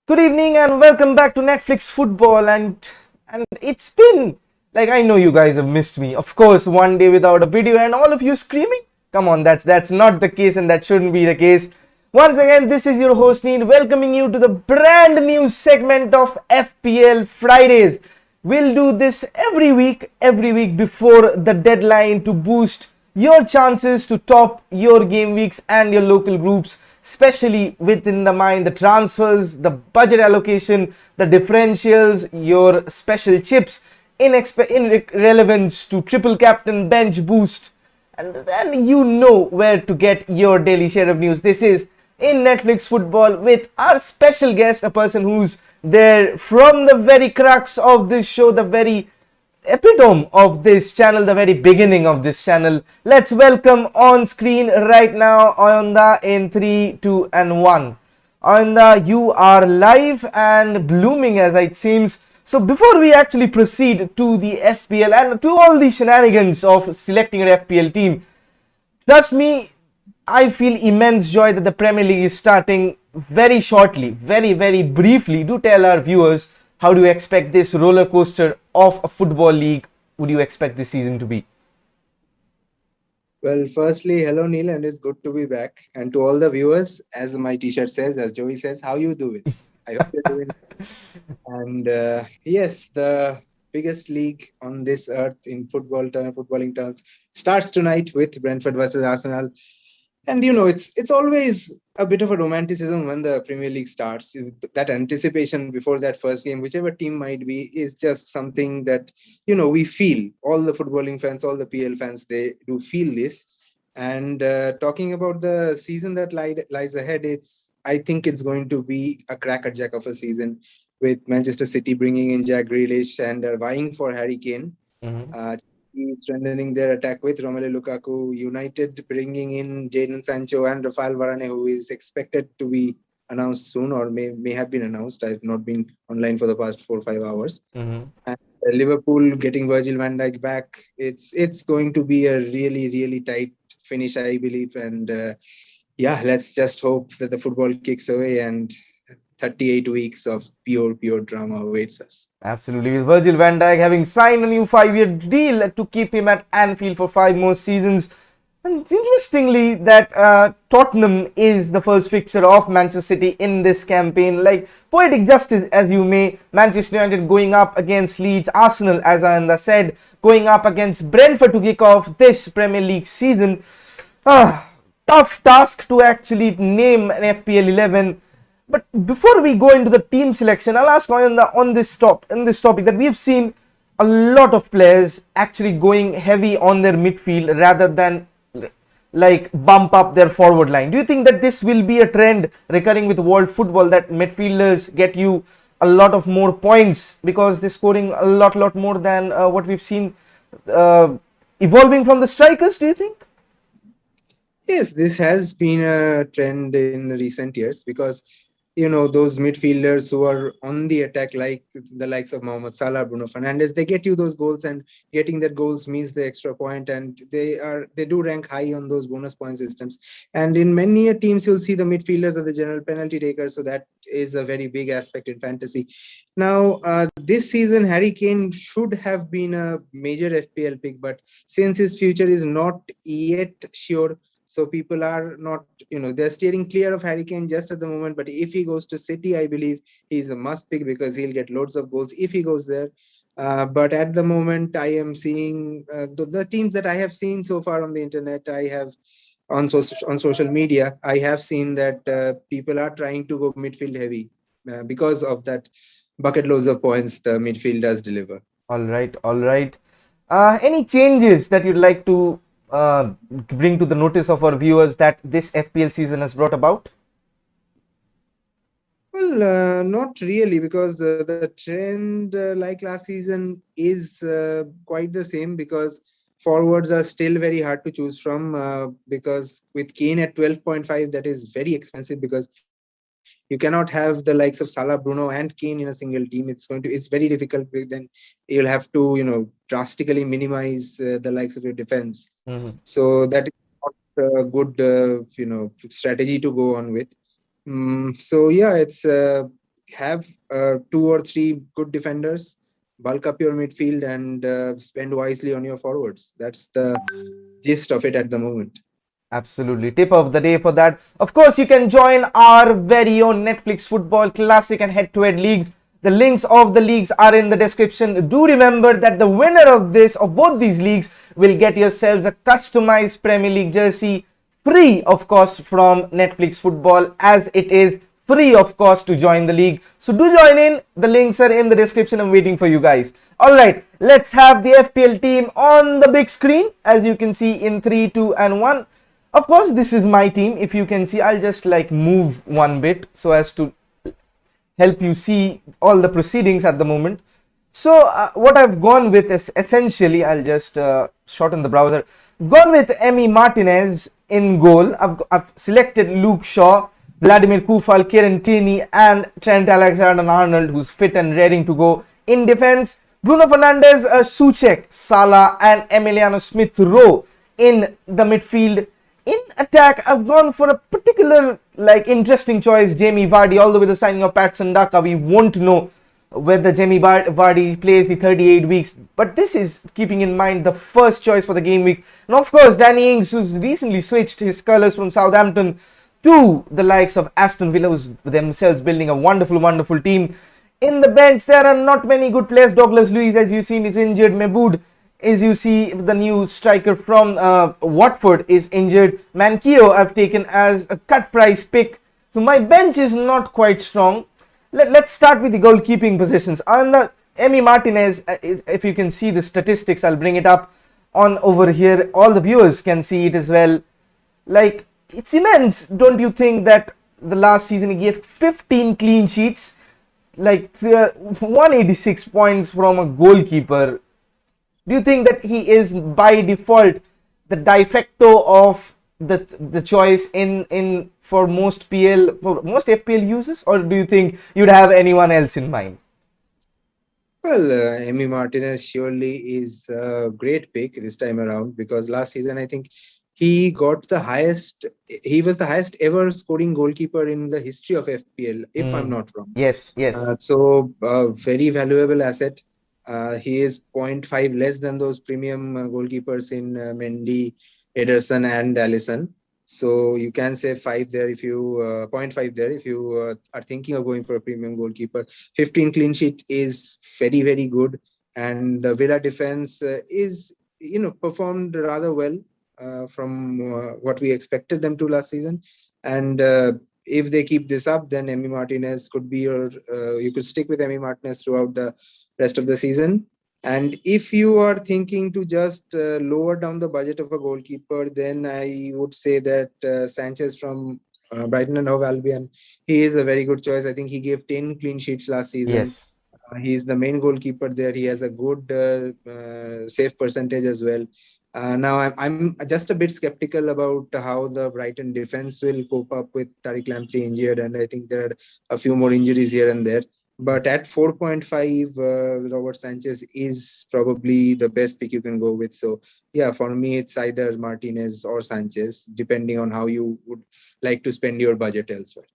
Good evening and welcome back to Netflix Football. And it's been like, I know you guys have missed me. Of course, one day without a video and all of you screaming. Come on, that's not the case and that shouldn't be the case. Once again, this is your host Need welcoming you to the brand new segment of FPL Fridays. We'll do this every week before the deadline to boost your chances to top your game weeks and your local groups, especially within the mind, the transfers, the budget allocation, the differentials, your special chips in relevance to triple captain bench boost, and you know where to get your daily share of news. This is in Netflix Football with our special guest, a person who's there from the very crux of this show, the very epitome of this channel, the very beginning of this channel. Let's welcome on screen right now Ayanda in 3, 2 and 1. Ayanda, you are live and blooming as it seems. So before we actually proceed to the FPL and to all the shenanigans of selecting your FPL team, trust me, I feel immense joy that the Premier League is starting very shortly, very briefly. Do tell our viewers, how do you expect this roller coaster of a football league would you expect this season to be? Well, firstly, hello Neil, and it's good to be back. And to all the viewers, as my T-shirt says, as Joey says, how you doing? I hope you're doing. And yes, the biggest league on this earth in footballing terms, starts tonight with Brentford versus Arsenal. And it's always a bit of a romanticism when the Premier League starts. That anticipation before that first game, whichever team might be, is just something that we feel. All the footballing fans, all the PL fans, they do feel this. And talking about the season that lies ahead, I think it's going to be a crackerjack of a season, with Manchester City bringing in Jack Grealish and vying for Harry Kane. Mhm. Uh, Strengthening their attack with Romelu Lukaku. United bringing in Jadon Sancho and Rafael Varane, who is expected to be announced soon, or may have been announced. I've not been online for the past 4 or 5 hours. Mhm. And Liverpool getting Virgil van Dijk back. It's going to be a really tight finish, I believe. And yeah, let's just hope that the football kicks away and 38 weeks of pure drama awaits us. Absolutely, with Virgil van Dijk having signed a new 5-year deal to keep him at Anfield for 5 more seasons. And interestingly, that Tottenham is the first fixture of Manchester City in this campaign. Like poetic justice, as you may, Manchester United going up against Leeds, Arsenal, as Ananda said, going up against Brentford to kick off this Premier League season. Ah, tough task to actually name an FPL 11. But before we go into the team selection, I'll ask on this topic that we've seen a lot of players actually going heavy on their midfield rather than like bump up their forward line. Do you think that this will be a trend recurring with world football, that midfielders get you a lot of more points because they're scoring a lot more than what we've seen evolving from the strikers? Do you think? Yes, this has been a trend in recent years, because those midfielders who are on the attack, like the likes of Mohamed Salah, Bruno Fernandes, they get you those goals, and getting that goals means the extra point, and they do rank high on those bonus point systems. And in many teams, you'll see the midfielders are the general penalty takers, so that is a very big aspect in fantasy. Now, this season, Harry Kane should have been a major FPL pick, but since his future is not yet sure, so people are not, they're steering clear of Harry Kane just at the moment. But if he goes to City, I believe he's a must pick, because he'll get loads of goals if he goes there. But at the moment, I am seeing the teams that I have seen so far on the internet. I have on social media, I have seen that people are trying to go midfield heavy because of that bucket loads of points the midfield does deliver. All right. Any changes that you'd like to bring to the notice of our viewers that this FPL season has brought about? Well, not really, because the trend, like last season, is quite the same, because forwards are still very hard to choose from. Because with Kane at 12.5, that is very expensive, because you cannot have the likes of Salah, Bruno, and Kane in a single team. It's very difficult. Then you'll have to, drastically minimize the likes of your defense. Mhm. So that is not a good, strategy to go on with. So yeah, it's have 2 or 3 good defenders, bulk up your midfield, and spend wisely on your forwards. That's the gist of it at the moment. Absolutely. Tip of the day for that. Of course, you can join our very own Netflix Football Classic and head-to-head leagues. The links of the leagues are in the description. Do remember that the winner of both these leagues, will get yourselves a customized Premier League jersey, free of course from Netflix Football, as it is free of cost to join the league. So do join in. The links are in the description. I'm waiting for you guys. Alright, let's have the FPL team on the big screen, as you can see in 3, 2 and 1. Of course, this is my team. If you can see, I'll just like move one bit so as to help you see all the proceedings at the moment. So what I've gone with is essentially, I'll just shorten the browser. I've gone with Emi Martinez in goal. I've selected Luke Shaw, Vladimir Kufal, Kieran Tierney and Trent Alexander-Arnold, who's fit and ready to go. In defense, Bruno Fernandes, Souček, Salah and Emiliano Smith-Rowe in the midfield. In attack, I've gone for a particular interesting choice, Jamie Vardy. Although with the signing of Patson Daka, we won't know whether Jamie Vardy plays the 38 weeks. But this is keeping in mind the first choice for the game week. And of course, Danny Ings, who's recently switched his colours from Southampton to the likes of Aston Villa, who's themselves building a wonderful team. In the bench, there are not many good players. Douglas Luiz, as you've seen, is injured. Meboud, as you see, the new striker from Watford, is injured. Mankio I've taken as a cut price pick. So my bench is not quite strong. Let's start with the goalkeeping positions. On the Emi Martinez, if you can see the statistics, I'll bring it up on over here. All the viewers can see it as well. Like, it's immense. Don't you think that the last season he gave 15 clean sheets, like 186 points from a goalkeeper? Do you think that he is by default the de facto of the choice in for most FPL users, or do you think you'd have anyone else in mind? Well, Emi Martinez surely is a great pick this time around, because last season I think he got the highest. He was the highest ever scoring goalkeeper in the history of FPL, if I'm not wrong. Yes. So very valuable asset. He is 0.5 less than those premium goalkeepers in Mendy, Ederson and Alisson. So you can say 5 there if you 0.5 there if you are thinking of going for a premium goalkeeper. 15 clean sheet is very good, and the Villa defense is performed rather well from what we expected them to last season. And if they keep this up, then Emi Martinez could be your you could stick with Emi Martinez throughout the rest of the season. And if you are thinking to just lower down the budget of a goalkeeper, then I would say that Sanchez from Brighton and Hove Albion, he is a very good choice. I think he gave 10 clean sheets last season. Yes. He's the main goalkeeper there. He has a good save percentage as well. Now I'm just a bit skeptical about how the Brighton defense will cope up with Tariq Lamptey injured, and I think there are a few more injuries here and there. But at 4.5, Robert Sanchez is probably the best pick you can go with. So yeah, for me, it's either Martinez or Sanchez, depending on how you would like to spend your budget elsewhere.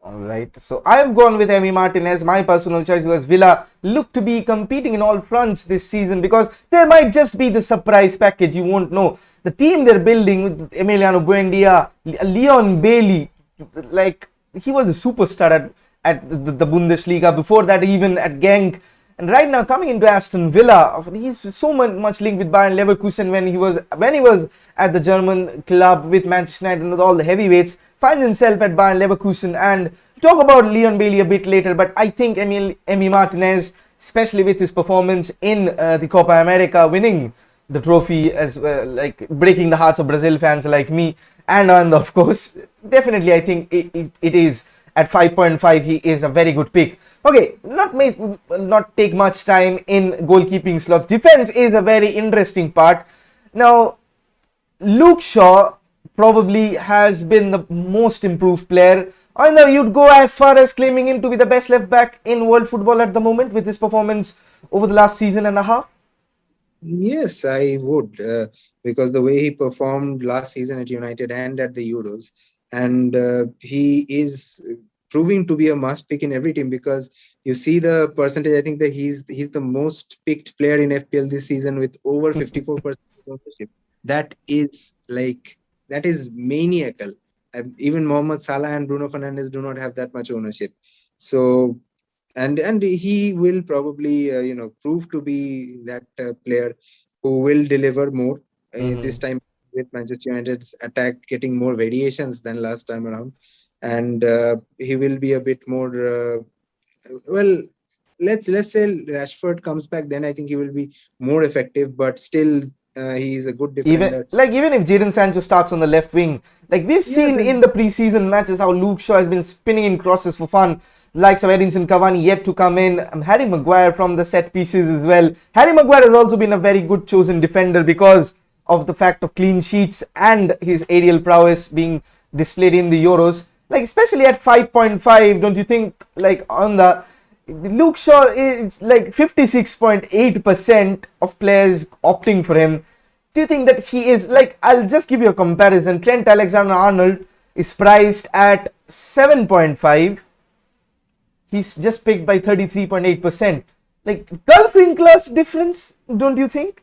Alright, so I've gone with Emi Martinez, my personal choice, because Villa look to be competing in all fronts this season, because there might just be the surprise package, you won't know. The team they're building with Emiliano Buendia, Leon Bailey, like, he was a superstar at the Bundesliga, before that even at Genk, and right now coming into Aston Villa, he's so much linked with Bayern Leverkusen when he was at the German club with Manchester United and with all the heavyweights, finds himself at Bayern Leverkusen. And we'll talk about Leon Bailey a bit later, but I think Emi Martinez, especially with his performance in the Copa America, winning the trophy as well, like breaking the hearts of Brazil fans like me, and of course, definitely I think it is. At 5.5, he is a very good pick. Okay, not take much time in goalkeeping slots. Defense is a very interesting part. Now, Luke Shaw probably has been the most improved player. I know you'd go as far as claiming him to be the best left back in world football at the moment with his performance over the last season and a half. Yes, I would, because the way he performed last season at United and at the Euros, and he is proving to be a must pick in every team, because you see the percentage. I think that he's the most picked player in FPL this season with over 54% ownership. That is like, that is maniacal. Even Mohamed Salah and Bruno Fernandes do not have that much ownership. So and he will probably prove to be that player who will deliver more this time, with Manchester United's attack getting more variations than last time around, and he will be a bit more well. Let's say Rashford comes back, then I think he will be more effective. But still, he is a good defender. Even if Jadon Sancho starts on the left wing, like we've seen in the preseason matches how Luke Shaw has been spinning in crosses for fun. Likes of Edinson Cavani yet to come in. Harry Maguire from the set pieces as well. Harry Maguire has also been a very good chosen defender because of the fact of clean sheets and his aerial prowess being displayed in the Euros. Like especially at 5.5, don't you think? Like on the Luke Shaw is like 56.8% of players opting for him. Do you think that he is like, I'll just give you a comparison. Trent Alexander-Arnold is priced at 7.5. He's just picked by 33.8%. Like golfing class difference, don't you think?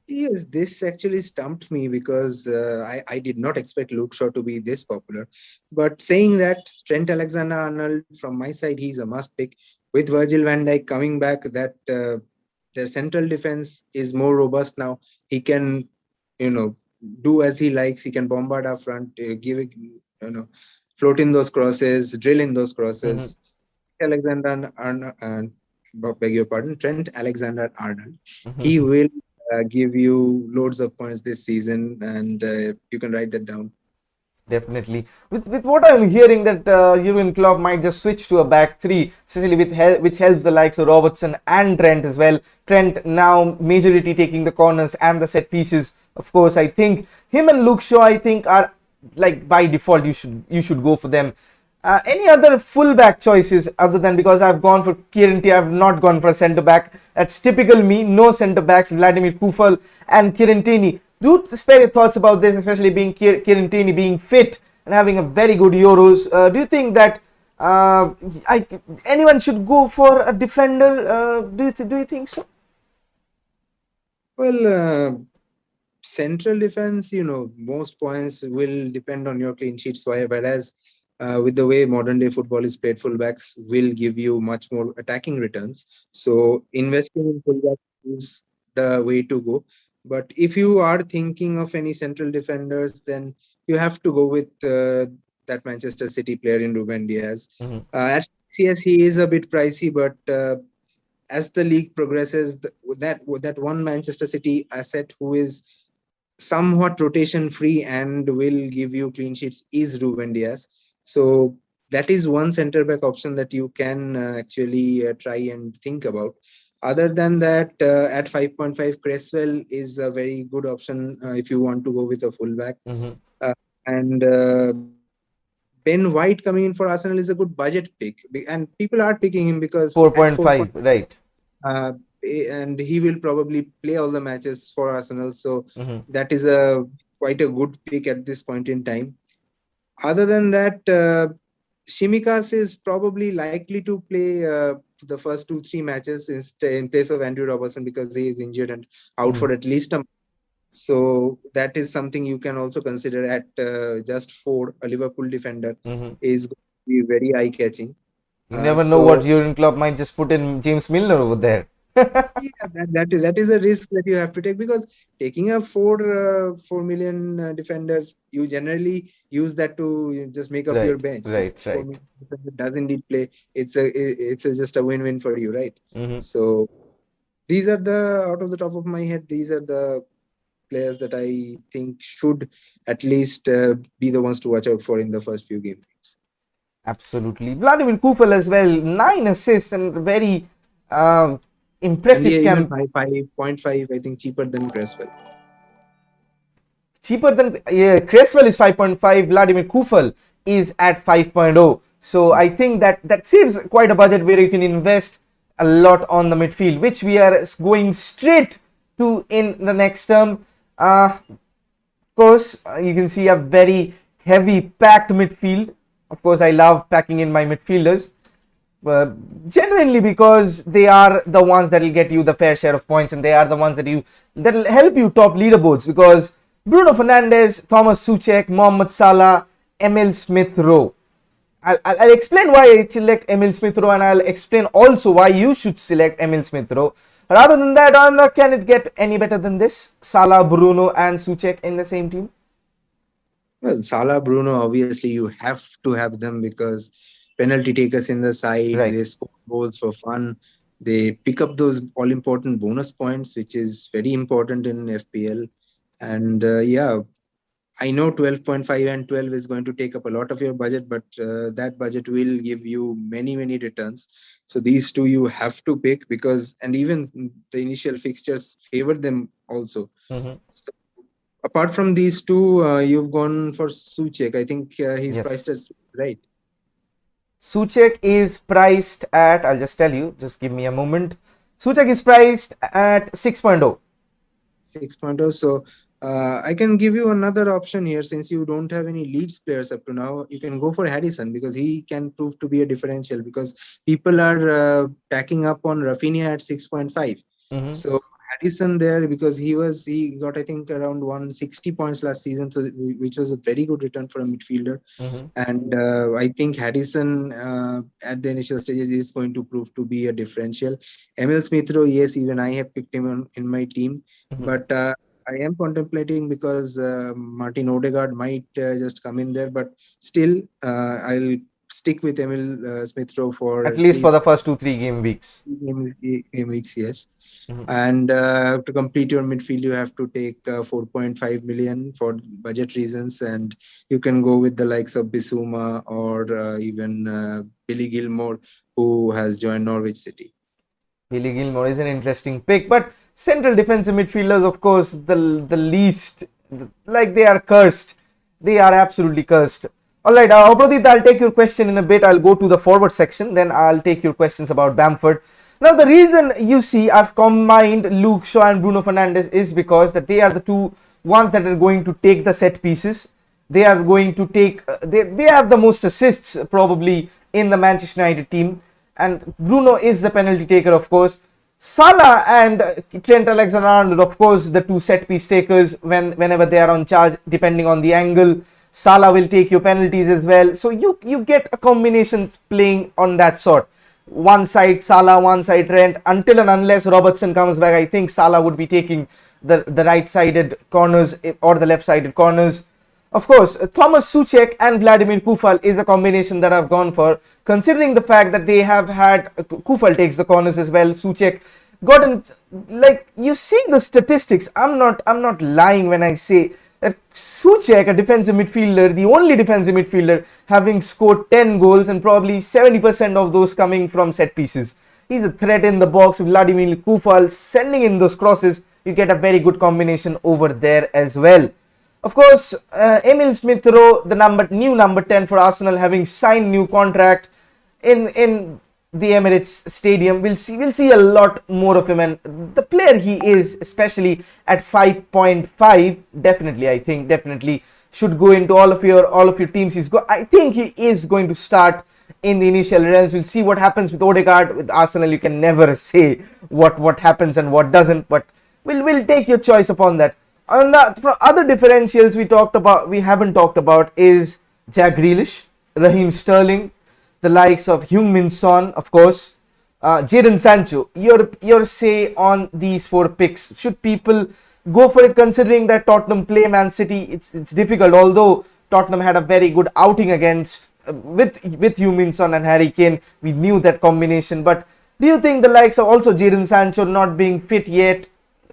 Yes, this actually stumped me because I did not expect Luke Shaw to be this popular. But saying that, Trent Alexander-Arnold, from my side, he's a must pick. With Virgil van Dijk coming back, that their central defense is more robust now. He can, do as he likes. He can bombard up front, give it, float in those crosses, drill in those crosses. Beg your pardon, Trent Alexander-Arnold. He will give you loads of points this season, and you can write that down. Definitely. With what I'm hearing that Jurgen Klopp might just switch to a back three, especially which helps the likes of Robertson and Trent as well. Trent now majority taking the corners and the set pieces. Of course, I think him and Luke Shaw, I think, are like by default you should go for them. Any other full-back choices other than, because I've gone for Kieran Tierney, I've not gone for a centre-back. That's typical me. No centre-backs, Vladimir Kufal and Kieran Tierney. Do spare your thoughts about this, especially being Kieran Tierney being fit and having a very good Euros. Do you think that anyone should go for a defender? Do you think so? Well, central defense, most points will depend on your clean sheets, whereas with the way modern day football is played, fullbacks will give you much more attacking returns. So investing in fullbacks is the way to go. But if you are thinking of any central defenders, then you have to go with that Manchester City player in Ruben Diaz. At CS, he is a bit pricey, but as the league progresses, that one Manchester City asset who is somewhat rotation free and will give you clean sheets is Ruben Diaz. So that is one centre back option that you can actually try and think about. Other than that, at 5.5, Cresswell is a very good option if you want to go with a fullback. And Ben White coming in for Arsenal is a good budget pick, and people are picking him because 4.5, right? And he will probably play all the matches for Arsenal, so that is quite a good pick at this point in time. Other than that, Shimikas is probably likely to play the first 2-3 matches in place of Andrew Robertson because he is injured and out for at least a month. So that is something you can also consider at just 4. A Liverpool defender is going to be very eye-catching. You never know what Jurgen Klopp might just put in James Milner over there. Yeah, that is a risk that you have to take, because taking a 4 million defender, you generally use that to just make up your bench. Right. It does indeed play. It's just a win-win for you, right? So these are out of the top of my head, these are the players that I think should at least be the ones to watch out for in the first few games. Absolutely. Vladimir Kufal as well, 9 assists and very impressive camp. 5.5, I think, cheaper than Cresswell. Cresswell is 5.5, Vladimir Kufal is at 5.0. So I think that saves quite a budget where you can invest a lot on the midfield, which we are going straight to in the next term. Of course, you can see a very heavy packed midfield. Of course, I love packing in my midfielders. Uh, Genuinely, because they are the ones that will get you the fair share of points, and they are the ones that will help you top leaderboards. Because Bruno Fernandes, Thomas Suchek, Mohamed Salah, Emil Smith Rowe. I'll explain why I select Emil Smith Rowe, and I'll explain also why you should select Emil Smith Rowe. Rather than that, can it get any better than this? Salah, Bruno, and Suchek in the same team? Well, Salah, Bruno, obviously you have to have them because penalty takers in the side, Right. they score goals for fun. They pick up those all important bonus points, which is very important in FPL. And yeah, I know 12.5 and 12 is going to take up a lot of your budget, but that budget will give you many, many returns. So these two you have to pick because, and even the initial fixtures favor them also. Mm-hmm. So apart from these two, you've gone for Suchek. I think he's priced Yes. as right. Suchek is priced at, I'll just tell you, just give me a moment. Suchek is priced at 6.0. 6.0. So I can give you another option here since you don't have any Leeds players up to now. You can go for Harrison because he can prove to be a differential because people are packing up on Rafinha at 6.5. Mm-hmm. So Harrison there because he got I think around 160 points last season, so which was a very good return for a midfielder. Mm-hmm. And I think Harrison at the initial stages is going to prove to be a differential. Emil Smith Rowe, yes, even I have picked him in my team, Mm-hmm. but I am contemplating because Martin Odegaard might just come in there, but still I'll stick with Emil Smith Rowe for At at least for least the first 2-3 game weeks. game weeks, yes. Mm-hmm. And to complete your midfield, you have to take 4.5 million for budget reasons, and you can go with the likes of Bissouma or even Billy Gilmore, who has joined Norwich City. Billy Gilmore is an interesting pick, but central defensive midfielders, of course, the least, like they are cursed. They are absolutely cursed. All right, Pradeep, I'll take your question in a bit. I'll go to the forward section, then I'll take your questions about Bamford. Now, the reason you see I've combined Luke Shaw and Bruno Fernandes is because that they are the two ones that are going to take the set pieces. They are going to take. They have the most assists probably in the Manchester United team, and Bruno is the penalty taker, of course. Salah and Trent Alexander-Arnold, of course, the two set piece takers whenever they are on charge, depending on the angle. Salah will take your penalties as well. So you get a combination playing on that sort. One side Salah, one side Trent. Until and unless Robertson comes back, I think Salah would be taking the right-sided corners or the left-sided corners. Of course, Thomas Suchek and Vladimir Kufal is the combination that I've gone for, considering the fact that they have had Kufal takes the corners as well. Suchek gotten, like, you see the statistics. I'm not lying when I say that Suchek, a defensive midfielder, the only defensive midfielder having scored 10 goals and probably 70% of those coming from set pieces. He's a threat in the box. Vladimir Kufal sending in those crosses. You get a very good combination over there as well. Of course, Emil Smith Rowe, the new number 10 for Arsenal, having signed new contract in the Emirates Stadium. We'll see a lot more of him, and the player he is, especially at 5.5, definitely should go into all of your teams. I think he is going to start in the initial realms. We'll see what happens with Odegaard. With Arsenal, you can never say what happens and what doesn't, but we'll take your choice upon that. On the from other differentials we haven't talked about is Jack Grealish, Raheem Sterling, the likes of Heung-min Son, of course, Jadon Sancho. Your say on these four picks. Should people go for it, considering that Tottenham play Man City? It's difficult, although Tottenham had a very good outing against with Heung-min Son and Harry Kane. We knew that combination, but do you think the likes of also Jadon Sancho not being fit yet,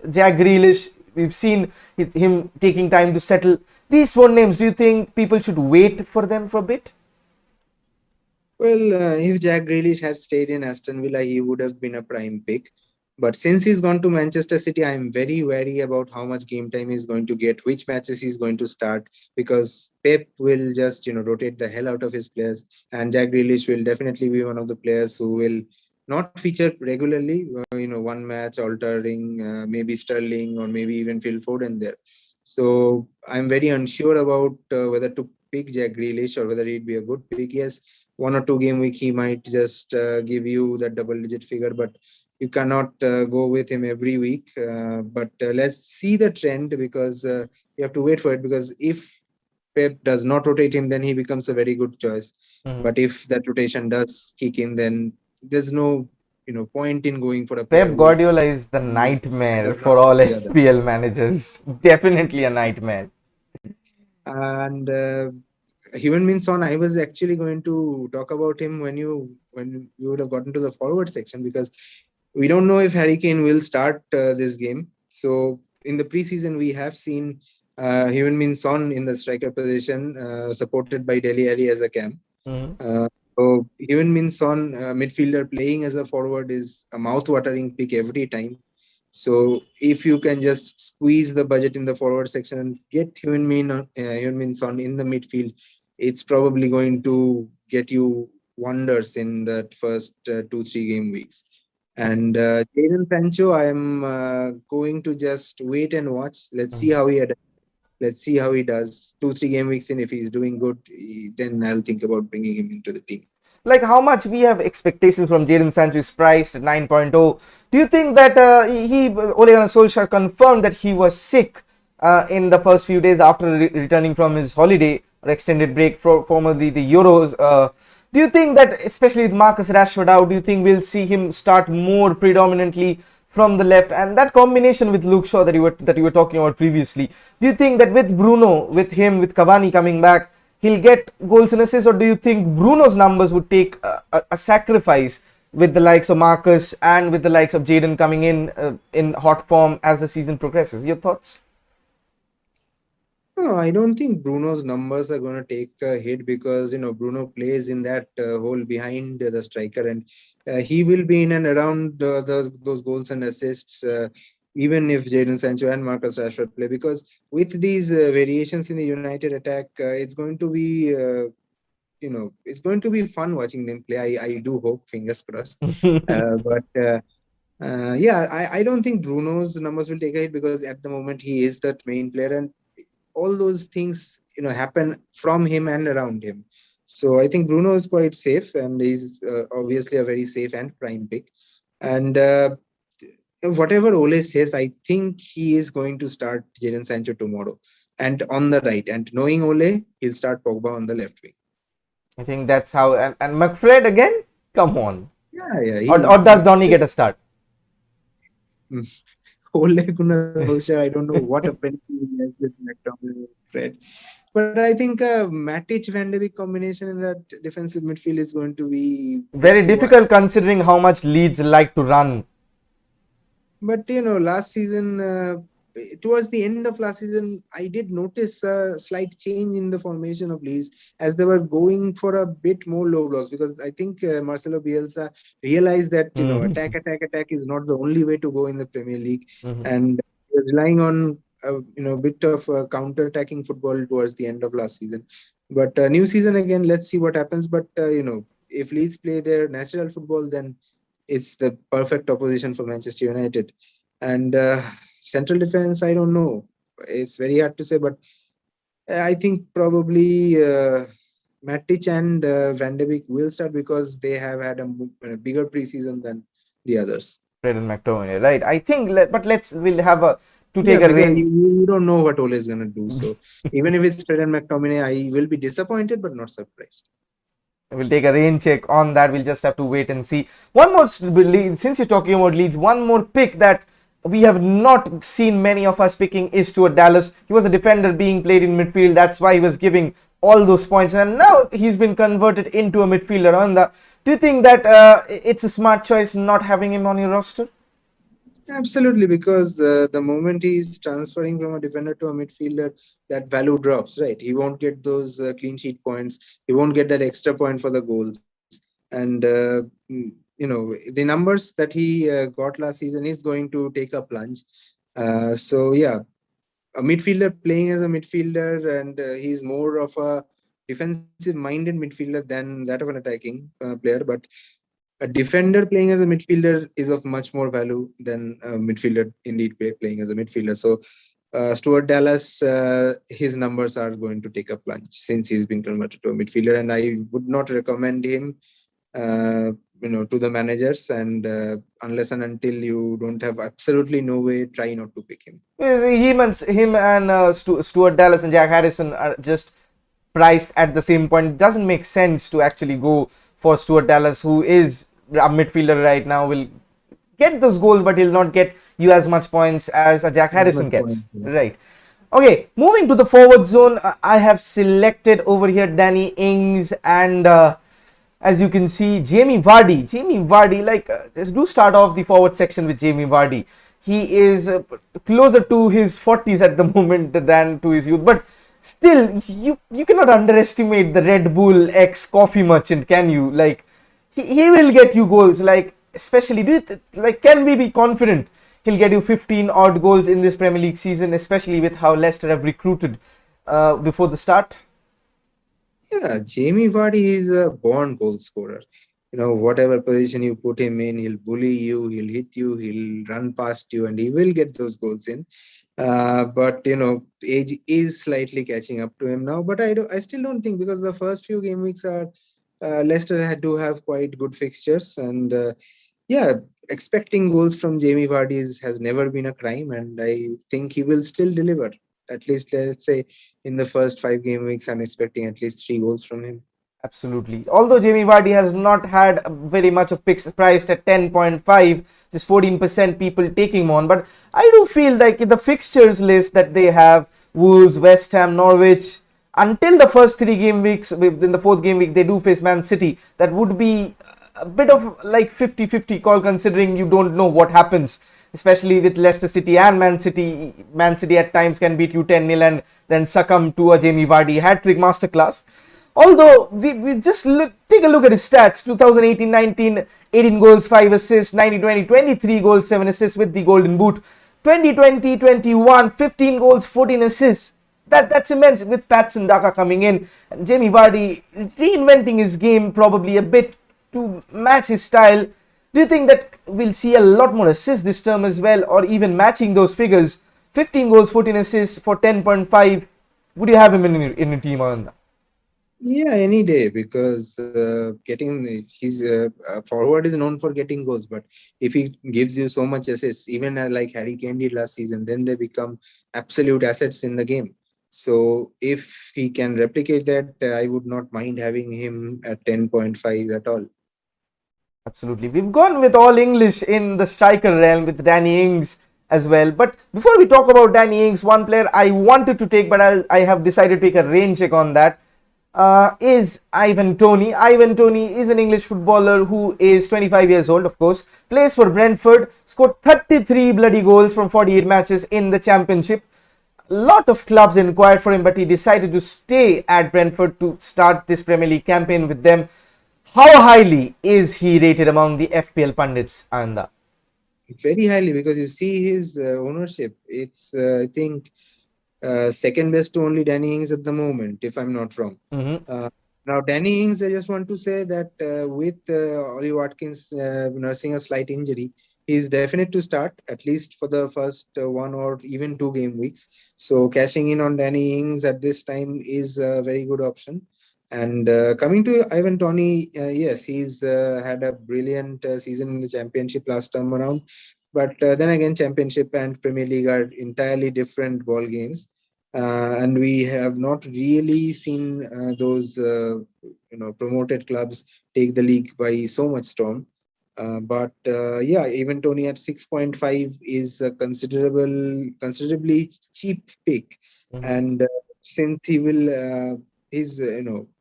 Jack Grealish, we've seen him taking time to settle. These four names, do you think people should wait for them for a bit? Well, if Jack Grealish had stayed in Aston Villa, he would have been a prime pick. But since he's gone to Manchester City, I'm very wary about how much game time he's going to get, which matches he's going to start, because Pep will just, rotate the hell out of his players, and Jack Grealish will definitely be one of the players who will not feature regularly. One match altering, maybe Sterling or maybe even Phil Foden there. So I'm very unsure about whether to pick Jack Grealish or whether he'd be a good pick. Yes, 1 or 2 game week he might just give you that double-digit figure, but you cannot go with him every week. But let's see the trend, because you have to wait for it. Because if Pep does not rotate him, then he becomes a very good choice. Mhm. But if that rotation does kick in, then there's no point in going for a player Pep who Guardiola is the mm, nightmare does not for all suit the other. FPL managers. Definitely a nightmare. And Human Min Son, I was actually going to talk about him when you would have gotten to the forward section, because we don't know if Harry Kane will start this game. So in the preseason, we have seen Human Min Son in the striker position, supported by Dele Alli as a cam. Mhm. Uh, so Heung Min Son, midfielder playing as a forward, is a mouth-watering pick every time. So if you can just squeeze the budget in the forward section and get Heung Min Son in the midfield, it's probably going to get you wonders in that first 2-3 game weeks. And Jadon Sancho, I am going to just wait and watch. Let's see Mhm. how he adapts. Let's see how he does. 2-3 game weeks in, if he's doing good, then I'll think about bringing him into the team. Like how much we have expectations from Jadon Sancho is priced at 9.0. Do you think that Ole Gunnar Solskjaer confirmed that he was sick in the first few days after returning from his holiday or extended break, formerly the Euros? Do you think that, especially with Marcus Rashford out, do you think we'll see him start more predominantly from the left, and that combination with Luke Shaw that you were talking about previously? Do you think that with Bruno, with him, with Cavani coming back, he'll get goals and assists, or do you think Bruno's numbers would take a sacrifice with the likes of Marcus and with the likes of Jadon coming in hot form as the season progresses? Your thoughts? No, I don't think Bruno's numbers are going to take a hit, because Bruno plays in that hole behind the striker, and he will be in and around those goals and assists, even if Jadon Sancho and Marcus Rashford play. Because with these variations in the United attack, it's going to be fun watching them play. I do hope, fingers crossed. But yeah, I don't think Bruno's numbers will take a hit, because at the moment he is that main player, and all those things happen from him and around him. So I think Bruno is quite safe, and he's obviously a very safe and prime pick. And whatever Ole says, I think he is going to start Jadon Sancho tomorrow, and on the right. And knowing Ole, he'll start Pogba on the left wing. I think that's how. And McFred again? Come on. Yeah, yeah. Or does Donny get a start? Ole Gunnar Solskjaer, I don't know what a friendship he has with McTominay, Fred. But I think Matic Van de Beek combination in that defensive midfield is going to be fun Very to watch. difficult considering how much Leeds like to run. But last season, towards the end of last season, I did notice a slight change in the formation of Leeds, as they were going for a bit more low blocks, because I think Marcelo Bielsa realized that Mhm. attack, attack, attack is not the only way to go in the Premier League, Mhm. and he was relying on a bit of counter-attacking football towards the end of last season. But new season again, let's see what happens. But if Leeds play their natural football, then it's the perfect opposition for Manchester United. And central defense, I don't know. It's very hard to say, but I think probably Matic and Van de Beek will start, because they have had a bigger preseason than the others. Fred and McTominay, right? I think, but we'll have to Yeah, take a because range. you don't know what Ole is going to do. So even if it's Fred and McTominay, I will be disappointed, but not surprised. We'll take a rain check on that. We'll just have to wait and see. One more, since you're talking about Leeds, one more pick that we have not seen many of us picking is Stuart Dallas. He was a defender being played in midfield. That's why he was giving all those points. And now he's been converted into a midfielder. Do you think that it's a smart choice not having him on your roster? Absolutely, because the moment he's transferring from a defender to a midfielder, that value drops, right? He won't get those clean sheet points. He won't get that extra point for the goals. And the numbers that he got last season is going to take a plunge. So yeah, a midfielder playing as a midfielder, and he's more of a defensive-minded midfielder than that of an attacking player. But a defender playing as a midfielder is of much more value than a midfielder indeed playing as a midfielder. So Stuart Dallas, his numbers are going to take a plunge since he's been converted to a midfielder, and I would not recommend him, uh, to the managers. And unless and until you don't have absolutely no way, try not to pick him. Yes, him and Stuart Dallas and Jack Harrison are just priced at the same point. It doesn't make sense to actually go for Stuart Dallas, who is a midfielder right now, will get those goals, but he'll not get you as much points as a Jack Harrison gets. Right. Okay, moving to the forward zone, I have selected over here Danny Ings and as you can see, Jamie Vardy. Jamie Vardy, just do start off the forward section with Jamie Vardy. He is closer to his 40s at the moment than to his youth, but still, you cannot underestimate the Red Bull ex coffee merchant, can you? Like, he will get you goals. Like, especially, can we be confident he'll get you 15 odd goals in this Premier League season, especially with how Leicester have recruited before the start? Yeah, Jamie Vardy is a born goal scorer. Whatever position you put him in, he'll bully you, he'll hit you, he'll run past you, and he will get those goals in. But age is slightly catching up to him now. But I still don't think, because the first few game weeks are Leicester had to have quite good fixtures, and yeah, expecting goals from Jamie Vardy has never been a crime, and I think he will still deliver. At least, let's say, in the first 5 game weeks, I'm expecting at least 3 goals from him. Absolutely. Although Jamie Vardy has not had very much of picks priced at 10.5, just 14% people taking him on. But I do feel like in the fixtures list that they have, Wolves, West Ham, Norwich, until the first 3 game weeks, within the 4th game week, they do face Man City. That would be a bit of like 50-50 call, considering you don't know what happens, especially with Leicester City and Man City. Man City at times can beat you 10-0 and then succumb to a Jamie Vardy hat-trick masterclass. Although we just take a look at his stats: 2018-19, 18 goals, 5 assists; 19-20, 23 goals, 7 assists with the Golden Boot; 2020-21, 15 goals, 14 assists. That's immense, with Patson Daka coming in and Jamie Vardy reinventing his game probably a bit to match his style. Do you think that we'll see a lot more assists this term as well, or even matching those figures? 15 goals, 14 assists for 10.5. Would you have him in your team, Ananda? Yeah, any day, because getting his forward is known for getting goals, but if he gives you so much assists, even like Harry Kane did last season, then they become absolute assets in the game. So if he can replicate that, I would not mind having him at 10.5 at all. Absolutely. We've gone with all English in the striker realm with Danny Ings as well. But before we talk about Danny Ings, one player I wanted to take, but I have decided to take a rain check on that, is Ivan Toney. Ivan Toney is an English footballer who is 25 years old, of course, plays for Brentford, scored 33 bloody goals from 48 matches in the Championship. A lot of clubs inquired for him, but he decided to stay at Brentford to start this Premier League campaign with them. How highly is he rated among the FPL pundits, Ananda? Very highly, because you see his ownership. It's, I think, second best to only Danny Ings at the moment, if I'm not wrong. Now, Danny Ings, I just want to say that with Ollie Watkins nursing a slight injury, he's definite to start, at least for the first 1 or even 2 game weeks. So cashing in on Danny Ings at this time is a very good option. And coming to Ivan Toney, yes, he's had a brilliant season in the Championship last time around. But then again, Championship and Premier League are entirely different ball games. And we have not really seen those promoted clubs take the league by so much storm. But yeah, even Toney at 6.5 is a considerably cheap pick. And since he will, he's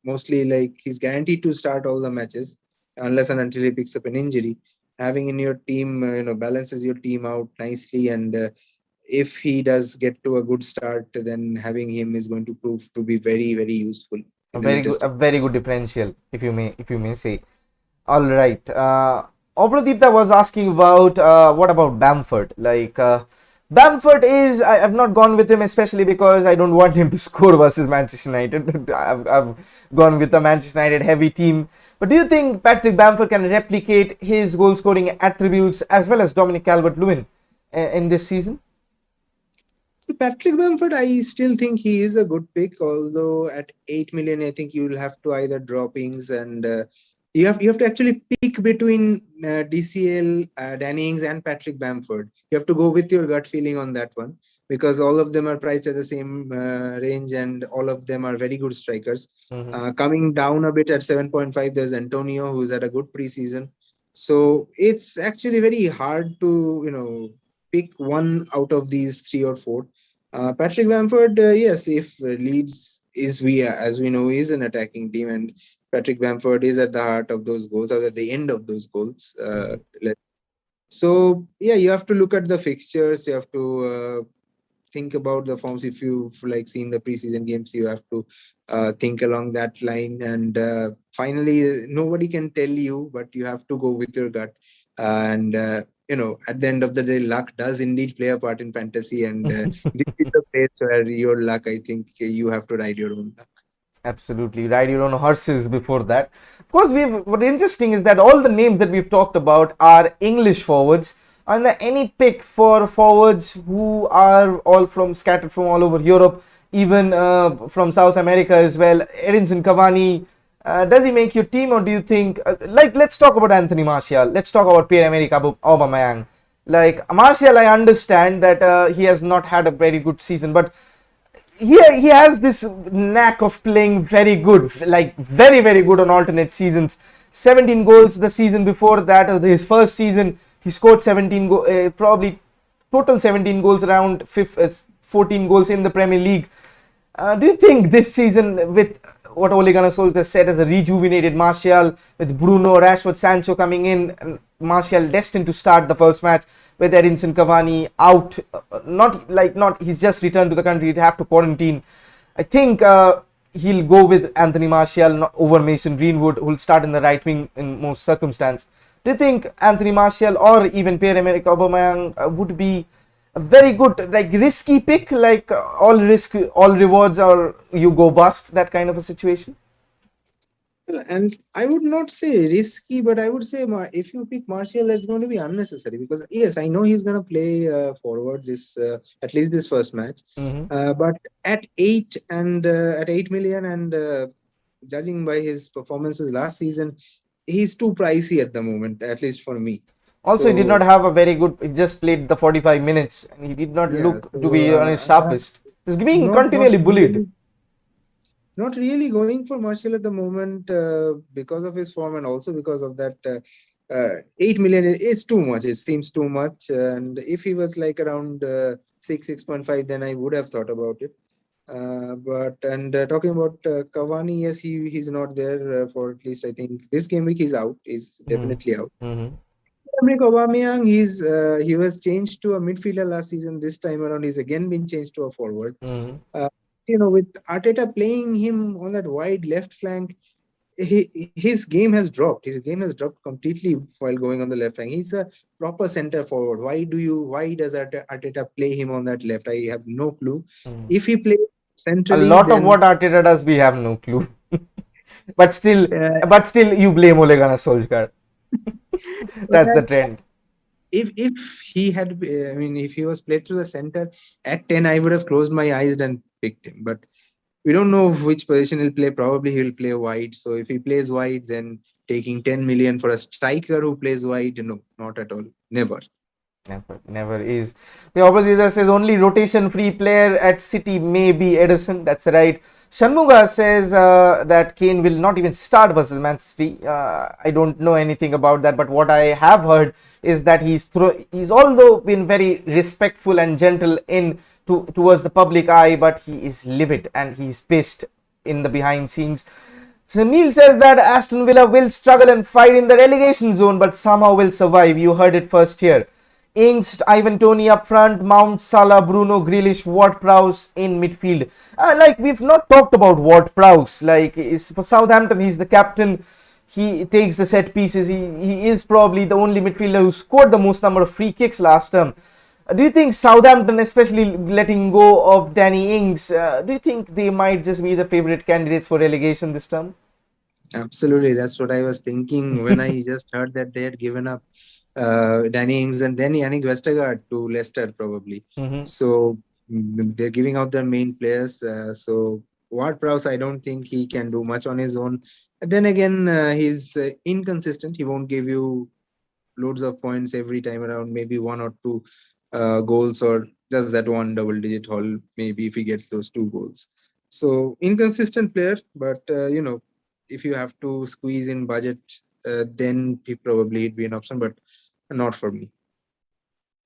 mostly like he's guaranteed to start all the matches unless and until he picks up an injury. Having in your team, balances your team out nicely, and if he does get to a good start, then having him is going to prove to be very, very useful. A very good differential, if you may say. All right. Opradeepta was asking about what about Bamford? Bamford is, I have not gone with him, especially because I don't want him to score versus Manchester United. I've gone with a Manchester United heavy team. But do you think Patrick Bamford can replicate his goal scoring attributes as well as Dominic Calvert-Lewin in this season? Patrick Bamford, I still think he is a good pick. Although at 8 million, I think you'll have to either drop Ings and you have to actually pick between DCL, Danny Ings, and Patrick Bamford. You have to go with your gut feeling on that one because all of them are priced at the same range and all of them are very good strikers. Mhm. Coming down a bit at 7.5, there's Antonio, who's had a good preseason. So it's actually very hard to pick one out of these three or four. Patrick Bamford, yes, if Leeds is as we know is an attacking team, and Patrick Bamford is at the heart of those goals or at the end of those goals. Mhm. So yeah, you have to look at the fixtures. You have to think about the forms. If you've like seen the preseason games, you have to think along that line. And finally, nobody can tell you, but you have to go with your gut. And at the end of the day, luck does indeed play a part in fantasy, and this is the place where your luck. I think you have to ride your own luck. Absolutely, ride your own horses before that. Of course, what interesting is that all the names that we've talked about are English forwards. And any pick for forwards who are all scattered from all over Europe, even from South America as well. Edinson Cavani, does he make your team, or do you think let's talk about Anthony Martial, let's talk about Pierre-Emerick Aubameyang. Like Martial, I understand that he has not had a very good season, but he has this knack of playing very good, like very very good on alternate seasons. 17 goals the season before that, his first season he scored 17 probably total 17 goals, around 14 goals in the Premier League. Do you think this season, with what Ole Gunnar Solskjaer said as a rejuvenated Martial, with Bruno, Rashford, Sancho coming in, and Martial destined to start the first match with Edinson Cavani out, not he's just returned to the country, he'd have to quarantine. I think he'll go with Anthony Martial over Mason Greenwood, who'll start in the right wing in most circumstances. Do you think Anthony Martial or even Pierre-Emerick Aubameyang would be a very good, like risky pick, like all risk, all rewards, or you go bust, that kind of a situation? And I would not say risky, but I would say if you pick Martial, that's going to be unnecessary because yes, I know he's going to play forward this at least this first match. Mm-hmm. But at 8 million and judging by his performances last season, he's too pricey at the moment, at least for me. Also, he did not So have a very good. He just played the 45 minutes, and he did not yeah, look to so be on his I'm sharpest. He's being not continually bullied. really not really going for Martial at the moment because of his form and also because of that 8 million is too much. It seems too much. And if he was like around 6.5, then I would have thought about it. Talking about Cavani, yes, he's not there for at least I think this game week. He's out. He's definitely out. Mm-hmm. Emre Aubameyang, he was changed to a midfielder last season. This time around, he's again been changed to a forward. Mm-hmm. Uh, with Arteta playing him on that wide left flank, his game has dropped. His game has dropped completely while going on the left flank. He's a proper center forward. Why does Arteta play him on that left? I have no clue. Mm-hmm. If he plays A centrally, lot of then what Arteta does, we have no clue. but still, uh, but still, you blame Ole Gunnar Solskjaer. but That's the trend. if he had, I mean, if he was played to the center at 10, I would have closed my eyes and picked him. But we don't know which position he'll play. Probably he'll play wide. So if he plays wide, then taking 10 million for a striker who plays wide, no, not at all. Never. Never is. The opposite says only rotation free player at City may be Ederson. That's right. Shanmuga says that KEANE will not even start versus Man City. I don't know anything about that, but what I have heard is that he's although been very respectful and gentle towards the public eye, but he is livid and he's pissed in the behind scenes. So Neil says that Aston Villa will struggle and fight in the relegation zone, but somehow will survive. You heard it first here. Ings, Ivan Toney up front, Mount, Salah, Bruno, Grealish, Ward-Prowse in midfield. Like we've not talked about Ward-Prowse. Like for Southampton, he's the captain. He takes the set pieces. He is probably the only midfielder who scored the most number of free kicks last term. Do you think Southampton, especially letting go of Danny Ings, do you think they might just be the favourite candidates for relegation this term? Absolutely. That's what I was thinking when I just heard that they had given up Danny Ings and then Yannick Vestergaard to Leicester probably. Mm-hmm. So they're giving out their main players. So Ward-Prowse, I don't think he can do much on his own. And then again, he's inconsistent. He won't give you loads of points every time around. Maybe one or two goals, or just that one double-digit haul. Maybe if he gets those two goals. So inconsistent player, but if you have to squeeze in budget, then he probably would be an option, but not for me.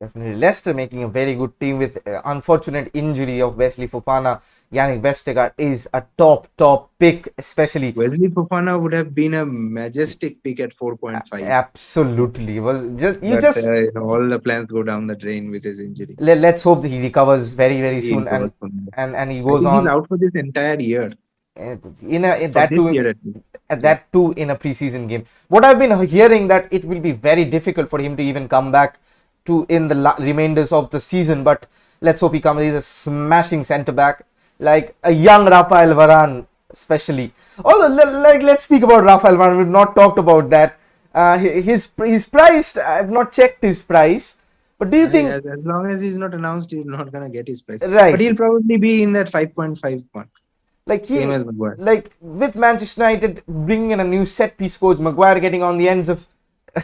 Definitely. Leicester making a very good team with unfortunate injury of Wesley Fofana. Yannick Vestergaard is a top pick, especially. Wesley Fofana would have been a majestic pick at 4.5. Absolutely. Was just you But just all the plans go down the drain with his injury. let's hope that he recovers very He soon recovers and from that. and he I goes think he's on out for this entire year. In For that this too year at least. at Yeah. that too in a preseason game. What I've been hearing that it will be very difficult for him to even come back to in the remainders of the season, but let's hope he comes. He's a smashing centre back, like a young Rafael Varane, especially. Although, like, let's speak about Rafael Varane. We've not talked about that. His price. I've not checked his price, but do you think As long as he's not announced, he's not gonna get his price. But right? he'll probably be in that 5.5 mark, Like same he, as Maguire. like with Manchester United bringing in a new set piece coach, Maguire getting on the ends of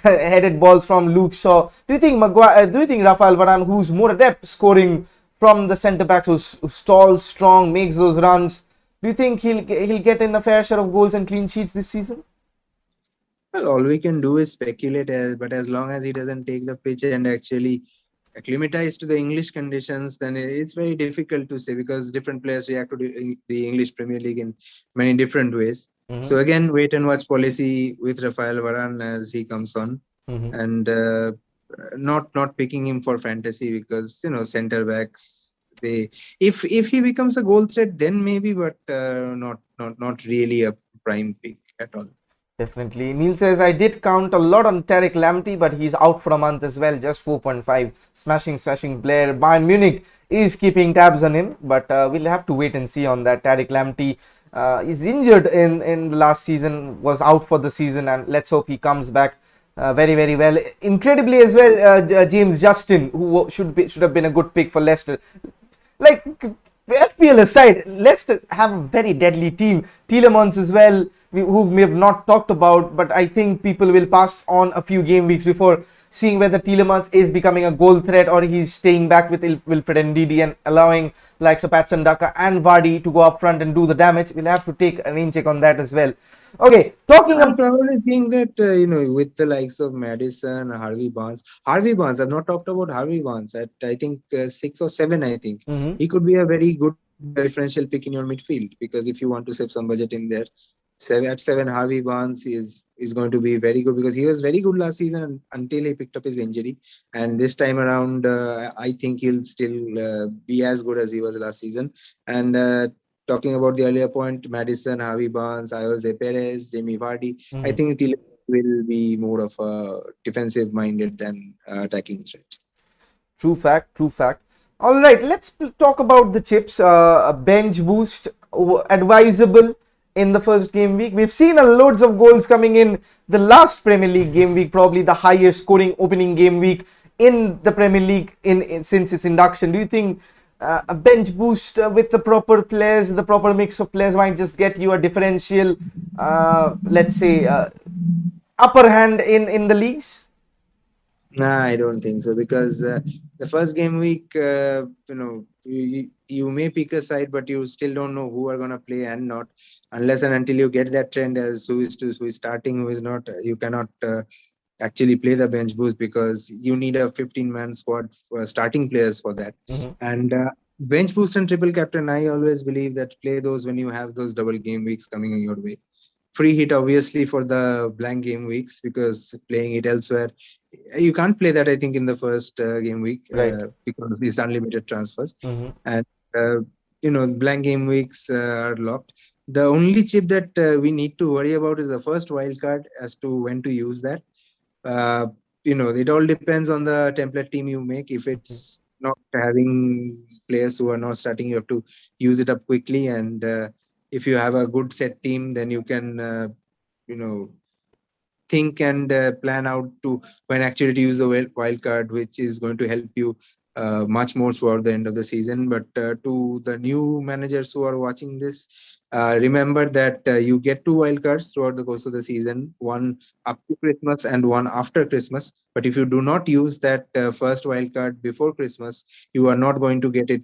headed balls from Luke Shaw. Do you think Maguire? Do you think Rafael Varane, who's more adept scoring from the centre backs, who's tall, strong, makes those runs? Do you think he'll get in a fair share of goals and clean sheets this season? Well, all we can do is speculate, but as long as he doesn't take the pitch and actually acclimatize to the English conditions, then it's very difficult to say because different players react to the English Premier League in many different ways. Mm-hmm. So again, wait and watch policy with Rafael Varane as he comes on, Mm-hmm. and not picking him for fantasy because center backs, they if he becomes a goal threat then maybe, but not really a prime pick at all. Definitely. Neil says, I did count a lot on Tarek Lamptey, but he's out for a month as well, just 4.5. Smashing player. Bayern Munich is keeping tabs on him, but we'll have to wait and see on that. Tarek Lamptey is injured in the last season, was out for the season, and let's hope he comes back very well. Incredibly as well, James Justin, who should have been a good pick for Leicester. Like, FPL aside, Leicester have a very deadly team. Tielemans as well, who we have not talked about, but I think people will pass on a few game weeks before seeing whether Tielemans is becoming a goal threat or he's staying back with Wilfred Ndidi and allowing likes of Patson Daka and Vardy to go up front and do the damage. We'll have to take an in-check on that as well. Okay, talking I about... probably think that with the likes of Madison, Harvey Barnes. I've not talked about Harvey Barnes at I think 6 or 7. I think Mhm. he could be a very good differential pick in your midfield because if you want to save some budget in there, 7 Harvey Barnes is going to be very good because he was very good last season until he picked up his injury, and this time around I think he'll still be as good as he was last season. And talking about the earlier point, Madison, Harvey Barnes, Jose Perez, Jamie Vardy, I Mhm. think Thiel will be more of a defensive minded than attacking threat. True fact. All right, let's talk about the chips. A bench boost advisable in the first game week. We've seen a loads of goals coming in the last Premier League game week, probably the highest scoring opening game week in the Premier League since its induction. Do you think a bench boost with the proper players, the proper mix of players might just get you a differential, let's say, upper hand in the leagues? Nah, I don't think so because the first game week, you may pick a side, but you still don't know who are gonna play and not, unless and until you get that trend as who is starting, who is not. You cannot actually play the bench boost because you need a 15-man squad for starting players for that. Mhm. And bench boost and triple captain, I always believe that play those when you have those double game weeks coming in your way. Free hit obviously for the blank game weeks because playing it elsewhere, you can't play that I think in the first game week Right. because these unlimited transfers. Mhm. And blank game weeks are locked. The only chip that we need to worry about is the first wild card as to when to use that. uh, it all depends on the template team you make. If it's not having players who are not starting, you have to use it up quickly. And if you have a good set team, then you can, you know, think and plan out to when actually to use the wild card, which is going to help you much more throughout the end of the season. But to the new managers who are watching this, remember that you get two wildcards throughout the course of the season, one up to Christmas and one after Christmas. But if you do not use that first wildcard before Christmas, you are not going to get it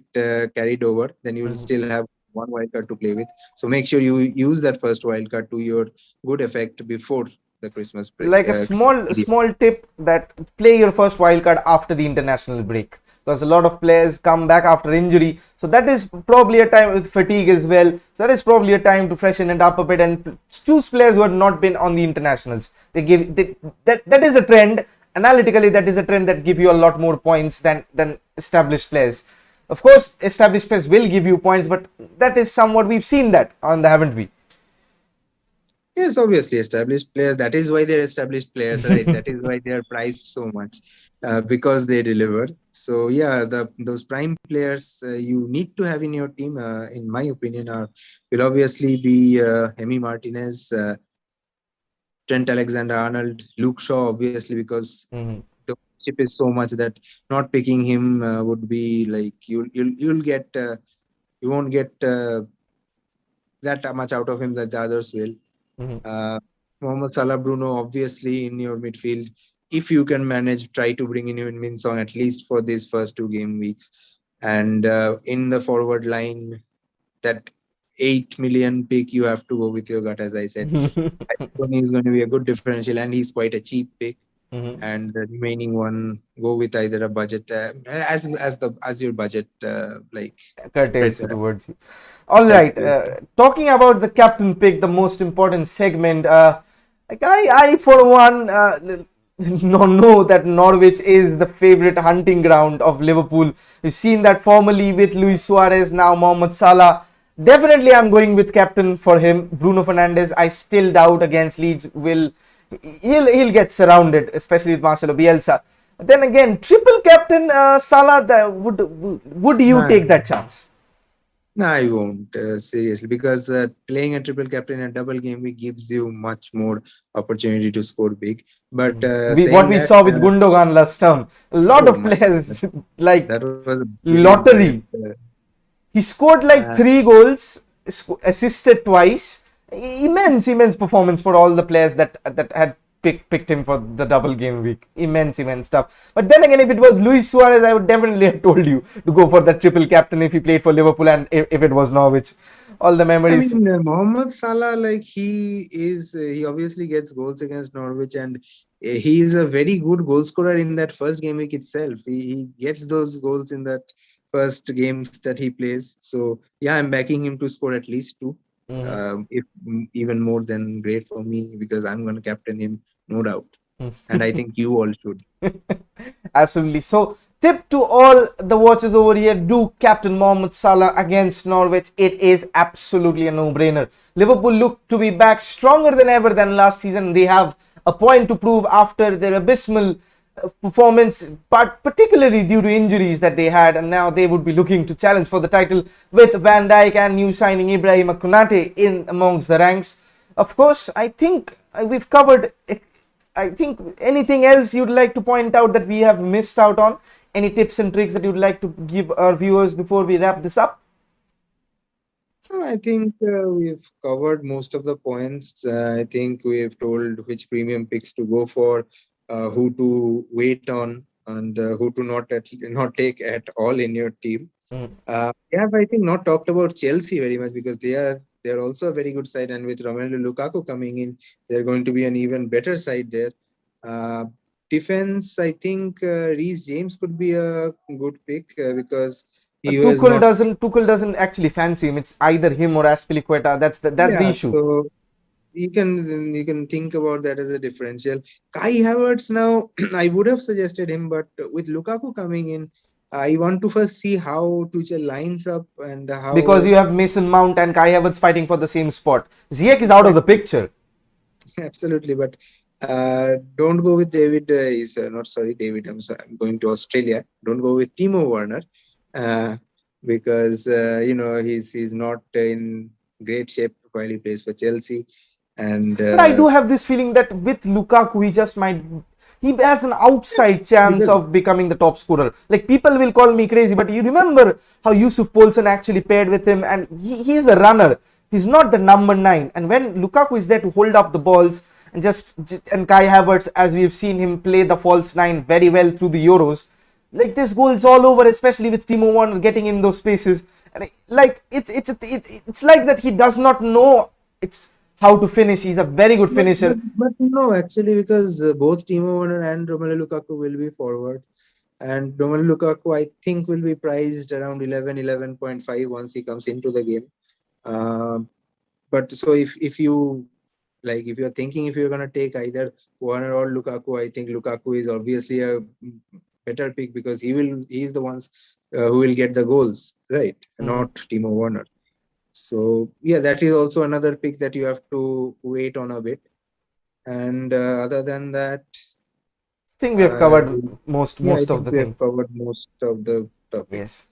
carried over. Then you will Mhm. still have one wildcard to play with. So make sure you use that first wildcard to your good effect before the Christmas break. Like a small tip, that play your first wildcard after the international break, because a lot of players come back after injury, so that is probably a time with fatigue as well, so that is probably a time to freshen it up a bit and choose players who have not been on the internationals. That is a trend. Analytically, that is a trend that give you a lot more points than established players. Of course, established players will give you points, but that is somewhat, we've seen that on the, haven't we? Yes, obviously established players. That is why they're established players, right? That is why they are prized so much, because they deliver. So yeah, the those prime players you need to have in your team, in my opinion, will obviously be Emi Martinez, Trent Alexander-Arnold, Luke Shaw, obviously, because Mhm. the ownership is so much that not picking him would be like you'll get you won't get that much out of him that the others will. Mhm. Uh, Mohamed Salah, Bruno, obviously in your midfield. If you can manage, try to bring in Min Song at least for these first two game weeks. And in the forward line, that 8 million pick, you have to go with your gut, as I said. Tony is going to be a good differential, and he's quite a cheap pick. Mhm. And the remaining one, go with either a budget, as your budget like. Curtails Pres- towards you. All that right. Talking about the captain pick, the most important segment. Like I for one, no, know that Norwich is the favorite hunting ground of Liverpool. We've seen that formerly with Luis Suarez, now Mohamed Salah. Definitely, I'm going with captain for him, Bruno Fernandes. I still doubt against Leeds will he'll get surrounded, especially with Marcelo Bielsa. Then again, triple captain Salah, would you No, take that chance? no, I won't, seriously, because playing a triple captain in a double game week gives you much more opportunity to score big. But What saying we that, saw with Gundogan last term, a lot oh of my God, players like that was a brilliant. lottery. He scored like Uh, 3 goals, assisted twice. Immense performance for all the players that had picked him for the double game week. Immense stuff. But then again, if it was Luis Suarez, I would definitely have told you to go for that triple captain if he played for Liverpool and if it was Norwich. All the I memories. mean, Mohamed Salah, like he obviously gets goals against Norwich, and he is a very good goal scorer in that first game week itself. He gets those goals in that first games that he plays. So yeah, I'm backing him to score at least two, Mhm. if even more than great for me, because I'm going to captain him, no doubt. And I think you all should. Absolutely. So, tip to all the watchers over here, do captain Mohamed Salah against Norwich. It is absolutely a no-brainer. Liverpool look to be back stronger than ever than last season. They have a point to prove after their abysmal performance, but particularly due to injuries that they had, and now they would be looking to challenge for the title with Van Dijk and new signing Ibrahim Konate in amongst the ranks. Of course, I think we've covered. I think anything else you'd like to point out that we have missed out on? Any tips and tricks that you'd like to give our viewers before we wrap this up? No, I think we've covered most of the points. I think we've told which premium picks to go for, who to wait on, and who to not take at all in your team. Mm. We have, I think, not talked about Chelsea very much because they're also a very good side, and with Romelu Lukaku coming in, they're going to be an even better side there. Uh, Defense, I think Reece James could be a good pick because he was not. Tuchel doesn't actually fancy him. It's either him or Aspilicueta. That's the Yeah, issue. so you can think about that as a differential. Kai Havertz now, I would have suggested him, but with Lukaku coming in, I want to first see how Tuchel lines up and Because how. you have Mason Mount and Kai Havertz fighting for the same spot. Ziyech is out of the Exactly. picture. Absolutely, but don't go with David. Is not sorry, David. I'm going to Australia. Don't go with Timo Werner, uh, because he's not in great shape while he plays for Chelsea. And But I do have this feeling that with Lukaku, he has an outside chance because of becoming the top scorer. Like, people will call me crazy, but you remember how Yusuf Poulsen actually paired with him, and he's the runner. He's not the number 9. And when Lukaku is there to hold up the balls, and Kai Havertz, as we've seen him play the false 9 very well through the Euros, like, this goals all over, especially with Timo Werner getting in those spaces. And it's like that he does not know how to finish. He's a very good finisher. but no, actually, because both Timo Werner and Romelu Lukaku will be forward. And Romelu Lukaku, I think, will be priced around 11.5 once he comes into the game. But so if you're thinking if you're gonna take either Werner or Lukaku, I think Lukaku is obviously a better pick because he's the ones who will get the goals, right? Not Timo Werner. So yeah, that is also another pick that you have to wait on a bit. And other than that, I think we have covered most of the we thing. have covered most of the topics. Yes.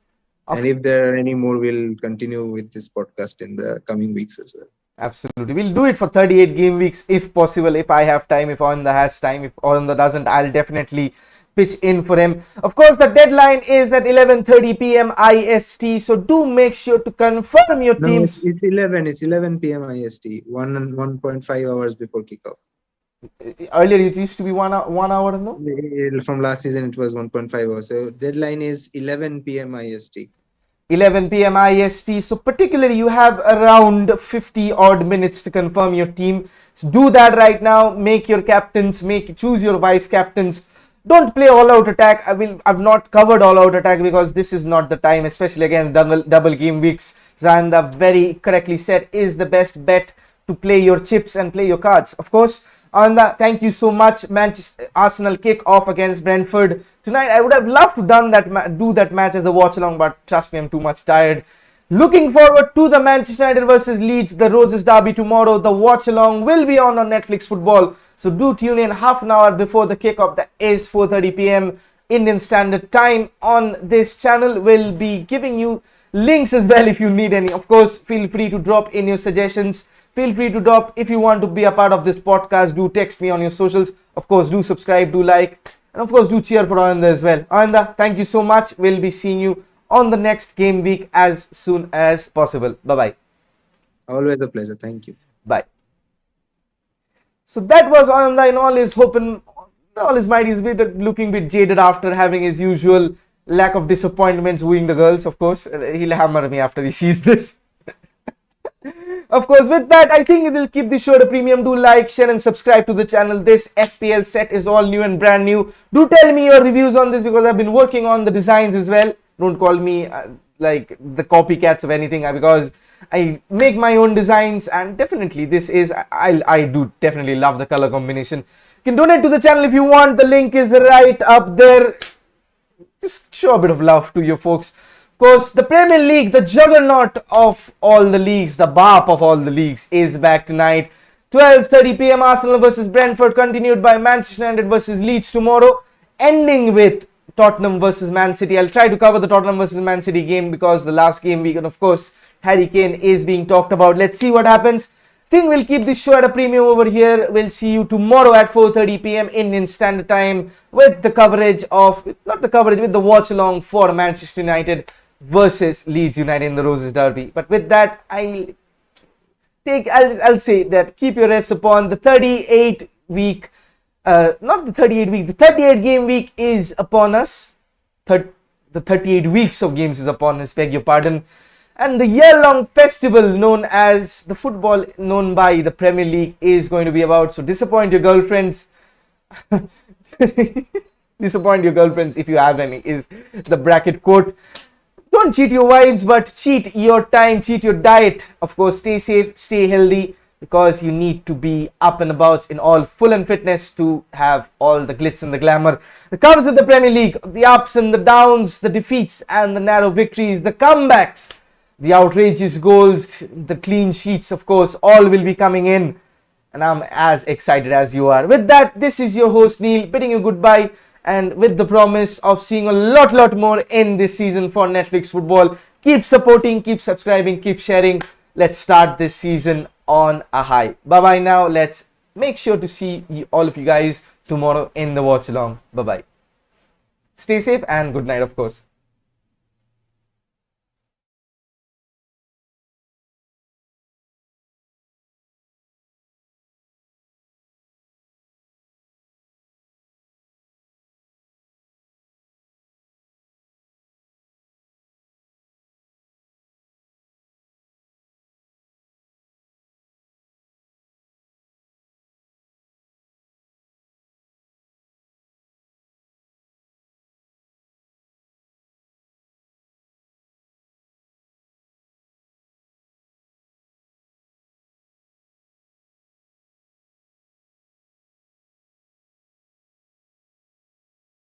And if there are any more, we'll continue with this podcast in the coming weeks as well. Absolutely. We'll do it for 38 game weeks if possible, if I have time, if Ananda has time. If Ananda doesn't, I'll definitely pitch in for him. Of course, the deadline is at 11:30 p.m. IST, so do make sure to confirm your teams. It's 11 p.m. IST, 1.5 hours before kickoff. Earlier it used to be 1 hour, no? From last season it was 1.5 hours. So deadline is 11 p.m. IST. 11 p.m. IST. So particularly you have around 50 odd minutes to confirm your team. So do that right now. Make your captains, choose your vice captains. Don't play all out attack. I've not covered all out attack because this is not the time, especially against double game weeks. Zanda very correctly said is the best bet to play your chips and play your cards. Of course, Ananda, thank you so much. Arsenal kick off against Brentford tonight. I would have loved to do that match as a watch along, but trust me, I'm too much tired. Looking forward to the Manchester United versus Leeds, the Roses derby tomorrow. The watch along will be on Netflix Football, so do tune in half an hour before the kickoff. That is 4:30 p.m. Indian Standard Time on this channel. We'll be giving you links as well if you need any. Of course, feel free to drop in your suggestions. Feel free to drop if you want to be a part of this podcast. Do text me on your socials. Of course, do subscribe, do like, and of course, do cheer for Ananda as well. Ananda, thank you so much. We'll be seeing you on the next game week as soon as possible. Bye-bye. Always a pleasure. Thank you. Bye. So that was Ananda in all his hope and all his might. He's looking a bit jaded after having his usual lack of disappointments wooing the girls. Of course, he'll hammer me after he sees this. Of course, with that, I think it will keep the show at a premium. Do like, share and subscribe to the channel. This FPL set is all new and brand new. Do tell me your reviews on this because I've been working on the designs as well. Don't call me like the copycats of anything because I make my own designs, and definitely this is, I do definitely love the color combination. You can donate to the channel if you want. The link is right up there. Just show a bit of love to your folks. Of course, the Premier League, the juggernaut of all the leagues, the BAP of all the leagues, is back tonight. 12:30 p.m. Arsenal versus Brentford, continued by Manchester United versus Leeds tomorrow, ending with Tottenham versus Man City. I'll try to cover the Tottenham versus Man City game because the last game week, and of course, Harry Kane is being talked about. Let's see what happens. Think we'll keep this show at a premium over here. We'll see you tomorrow at 4:30 p.m. Indian Standard Time with the coverage of, with the watch along for Manchester United versus Leeds United in the Roses derby. But with that, I'll say that keep your rest upon the 38 week, the 38 game week is upon us. The 38 weeks of games is upon us, beg your pardon. And the year-long festival known as the football known by the Premier League is going to be about. So disappoint your girlfriends. Disappoint your girlfriends if you have any, is the bracket quote. Don't cheat your wives, but cheat your time, cheat your diet. Of course, stay safe, stay healthy, because you need to be up and about in all full and fitness to have all the glitz and the glamour that comes with the Premier League. The ups and the downs, the defeats and the narrow victories, the comebacks, the outrageous goals, the clean sheets, of course, all will be coming in. And I'm as excited as you are. With that, this is your host Neil bidding you goodbye, and with the promise of seeing a lot more in this season for Netflix Football. Keep supporting, keep subscribing, keep sharing. Let's start this season on a high. Bye bye now. Let's make sure to see all of you guys tomorrow in the watch along. Bye bye. Stay safe and good night, of course.